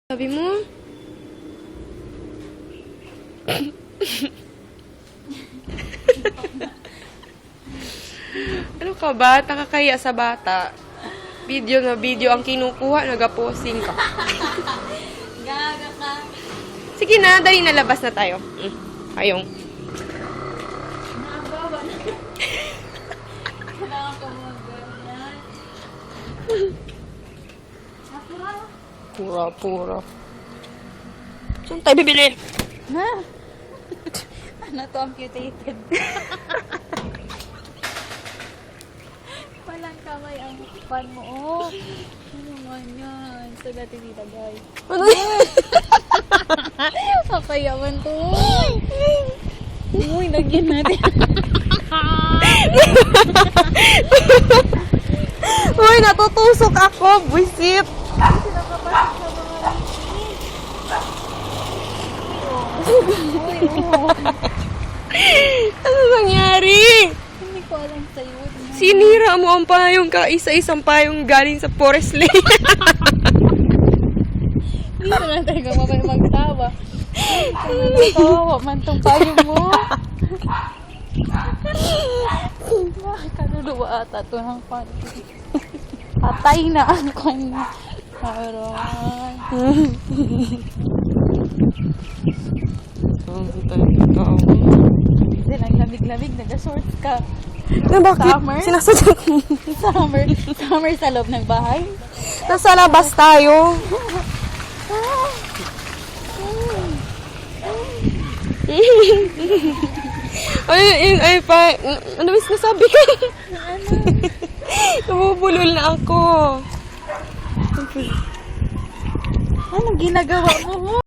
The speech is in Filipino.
Sabi mo? Ano ka ba? Nakakaya sa bata. Video na video ang kinukuha, nagaposing ka. Gaga ka. Sige na, dali na, labas na tayo. Ayong. Nabawa na. Kailangan ko mga ganyan. Sakura. Pura-pura. Saan tayo bibili? Ha? Ano to, amputated? Walang kamay ang pan mo. Oh. Ano naman yan? So, dati dito, guys. Ano Papayaman to. Uy, lagyan natin. Uy, natutusok ako, buisit. Sinakapasok sa mga Ano nangyari? Hindi ko alam sa'yo. Sinira mo ang payong ka, isa-isang payong galing sa forest lane. Hindi na lang talaga magtawa. Kawawa man tong payong mo. Kaluluwa ata to ng panty. Patay na ang kanya. Aray. Kasi naglamig-lamig, nag-shorts ka. Na bakit? Summer? Sinasadya Summer sa loob ng bahay. Nasa labas tayo. ay, ano mas nasabi ko? Namubulol na ako. Anong ginagawa mo?